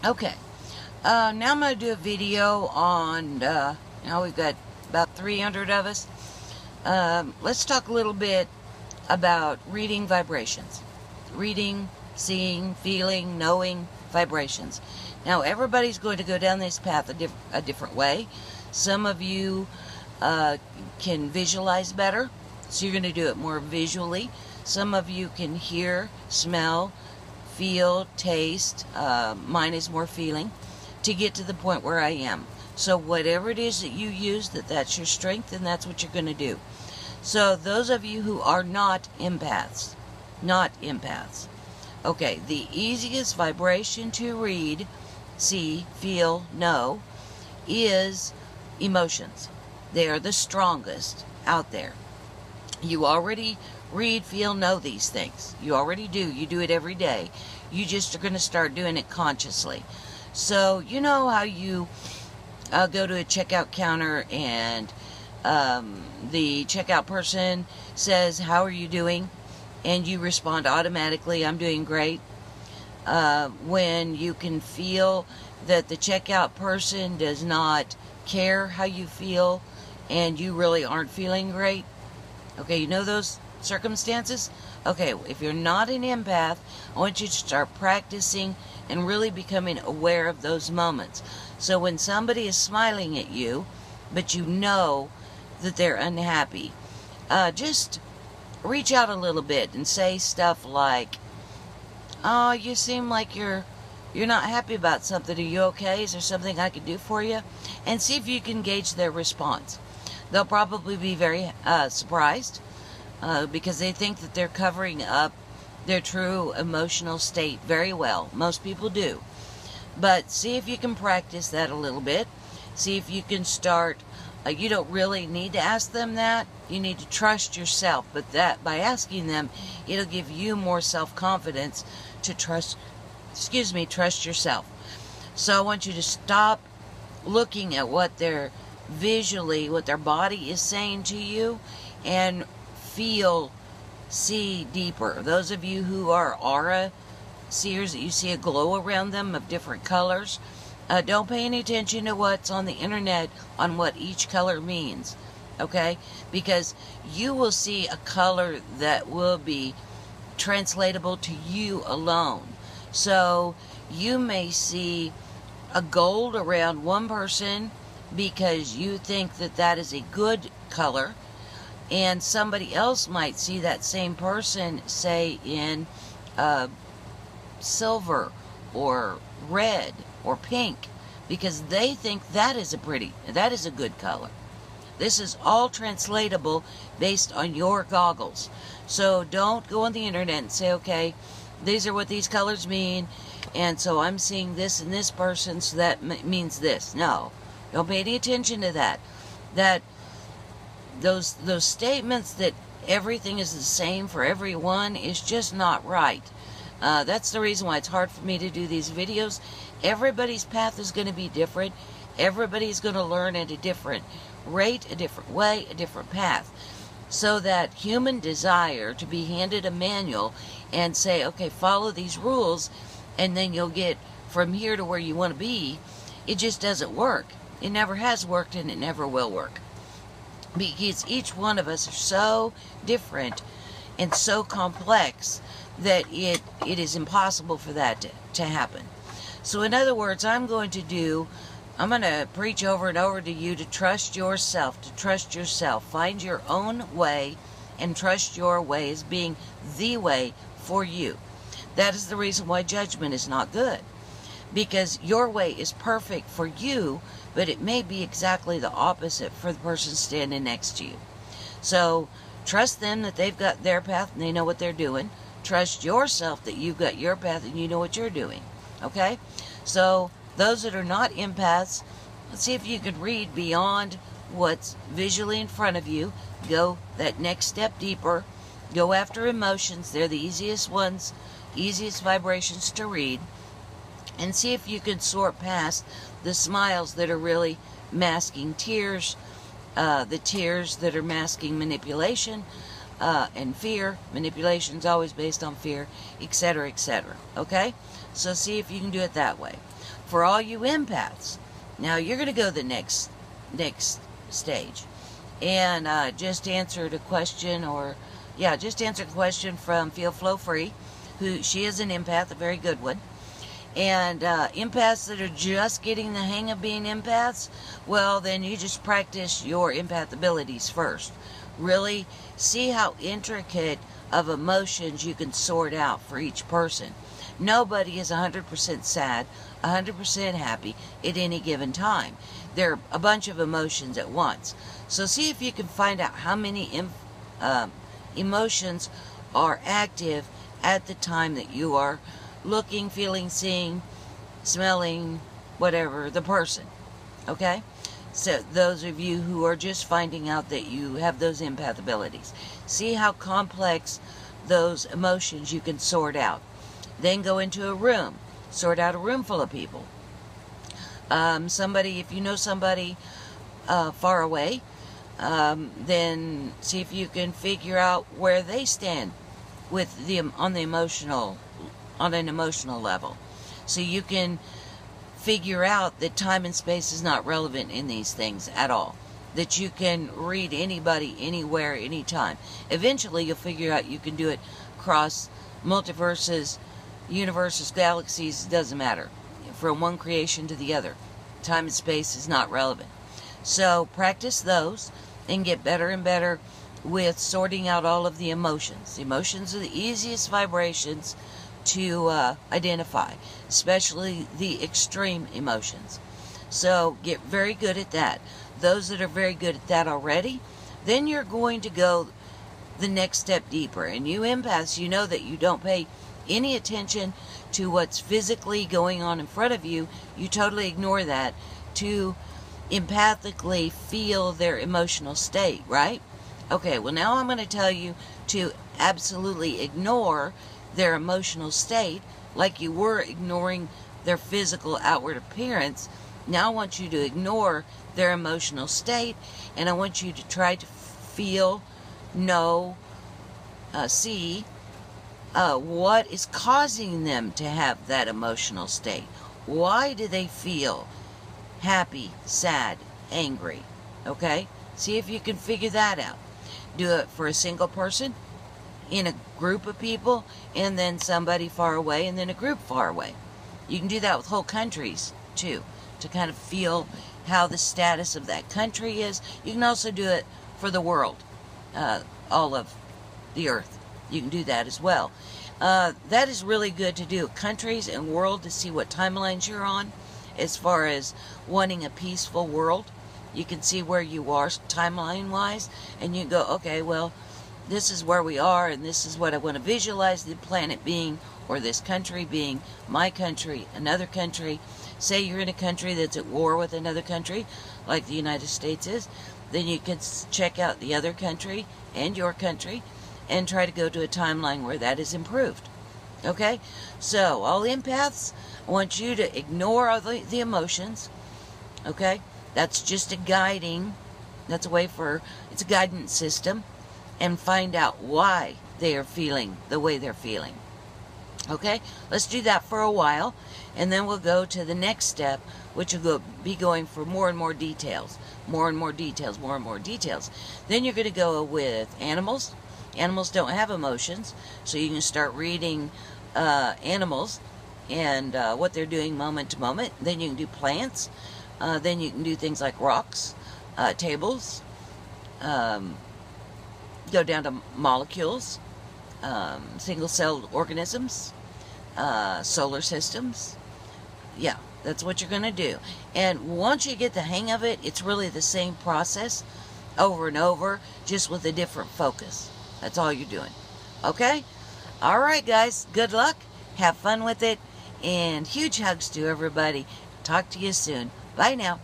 Okay, now I'm going to do a video on, now we've got about 300 of us. Let's talk a little bit about reading vibrations. Reading, seeing, feeling, knowing vibrations. Now, everybody's going to go down this path a different way. Some of you can visualize better, so you're going to do it more visually. Some of you can hear, smell, feel, taste. Mine is more feeling, to get to the point where I am. So whatever it is that you use, that's your strength, and that's what you're going to do. So those of you who are not empaths, okay, the easiest vibration to read, see, feel, know is emotions. They are the strongest out there. You already read, feel, know these things. You already do. You do it every day. You just are going to start doing it consciously. So, you know how you go to a checkout counter and the checkout person says, "How are you doing?" And you respond automatically, "I'm doing great." When you can feel that the checkout person does not care how you feel and you really aren't feeling great. Okay, you know those circumstances? Okay, if you're not an empath, I want you to start practicing and really becoming aware of those moments. So when somebody is smiling at you, but you know that they're unhappy, just reach out a little bit and say stuff like, "Oh, you seem like you're not happy about something. Are you okay? Is there something I could do for you?" And see if you can gauge their response. They'll probably be very surprised because they think that they're covering up their true emotional state very well. Most people do. But see if you can practice that a little bit. See if you can start. You don't really need to ask them that. You need to trust yourself. But that by asking them, it'll give you more self-confidence to trust yourself. So I want you to stop looking at what their body is saying to you, and see deeper. Those of you who are aura seers, that you see a glow around them of different colors, don't pay any attention to what's on the internet on what each color means, okay? Because you will see a color that will be translatable to you alone. So you may see a gold around one person because you think that that is a good color, and somebody else might see that same person, say, in silver or red or pink, because they think that is a good color. This is all translatable based on your goggles. So don't go on the internet and say, "Okay, these are what these colors mean, and so I'm seeing this in this person, so that means this." No, don't pay any attention to that. Those statements that everything is the same for everyone is just not right. That's the reason why it's hard for me to do these videos. Everybody's path is going to be different. Everybody's going to learn at a different rate, a different way, a different path. So that human desire to be handed a manual and say, "Okay, follow these rules, and then you'll get from here to where you want to be," it just doesn't work. It never has worked, and it never will work. Because each one of us are so different and so complex that it is impossible for that to happen. So in other words, I'm going to preach over and over to you to trust yourself, Find your own way and trust your way as being the way for you. That is the reason why judgment is not good. Because your way is perfect for you, but it may be exactly the opposite for the person standing next to you. So trust them that they've got their path and they know what they're doing. Trust yourself that you've got your path and you know what you're doing. Okay? So those that are not empaths, let's see if you can read beyond what's visually in front of you. Go that next step deeper. Go after emotions. They're the easiest ones, easiest vibrations to read. And see if you can sort past the smiles that are really masking tears, the tears that are masking manipulation and fear. Manipulation is always based on fear, etc., etc. Okay? So see if you can do it that way. For all you empaths, now you're going to go the next stage. And just answered a question, just answered a question from Feel Flow Free, who she is an empath, a very good one. And empaths that are just getting the hang of being empaths, well, then you just practice your empath abilities first. Really see how intricate of emotions you can sort out for each person. Nobody is 100% sad, 100% happy at any given time. There are a bunch of emotions at once. So see if you can find out how many emotions are active at the time that you are looking, feeling, seeing, smelling, whatever, the person. Okay? So those of you who are just finding out that you have those empath abilities, see how complex those emotions you can sort out. Then go into a room, sort out a room full of people. If you know somebody far away, then see if you can figure out where they stand with on an emotional level. So you can figure out that time and space is not relevant in these things at all. That you can read anybody, anywhere, anytime. Eventually you'll figure out you can do it across multiverses, universes, galaxies, doesn't matter. From one creation to the other. Time and space is not relevant. So practice those and get better and better with sorting out all of the emotions. The emotions are the easiest vibrations to identify, especially the extreme emotions. So get very good at that. Those that are very good at that already, then you're going to go the next step deeper. And you empaths, you know that you don't pay any attention to what's physically going on in front of you. You totally ignore that to empathically feel their emotional state, right? Okay, well now I'm going to tell you to absolutely ignore their emotional state like you were ignoring their physical outward appearance. Now I want you to ignore their emotional state, and I want you to try to feel, know, see what is causing them to have that emotional state. Why do they feel happy, sad, angry? Okay? See if you can figure that out. Do it for a single person, in a group of people, and then somebody far away, and then a group far away. You can do that with whole countries, too, to kind of feel how the status of that country is. You can also do it for the world, all of the earth. You can do that as well. That is really good to do. Countries and world, to see what timelines you're on as far as wanting a peaceful world. You can see where you are timeline-wise, and you go, okay, well, this is where we are, and this is what I want to visualize the planet being, or this country being, my country, another country. Say you're in a country that's at war with another country, like the United States is, then you can check out the other country and your country and try to go to a timeline where that is improved. Okay? So, all empaths, I want you to ignore all the emotions. Okay? That's just a guiding, that's a way for, it's a guidance system, and find out why they are feeling the way they're feeling. Okay? Let's do that for a while, and then we'll go to the next step, which will be going for more and more details. More and more details, more and more details. Then you're going to go with animals. Animals don't have emotions, so you can start reading animals and what they're doing moment to moment. Then you can do plants. Then you can do things like rocks, tables, go down to molecules, single-celled organisms, solar systems. Yeah, that's what you're going to do. And once you get the hang of it, it's really the same process over and over, just with a different focus. That's all you're doing. Okay? All right, guys. Good luck. Have fun with it. And huge hugs to everybody. Talk to you soon. Bye now.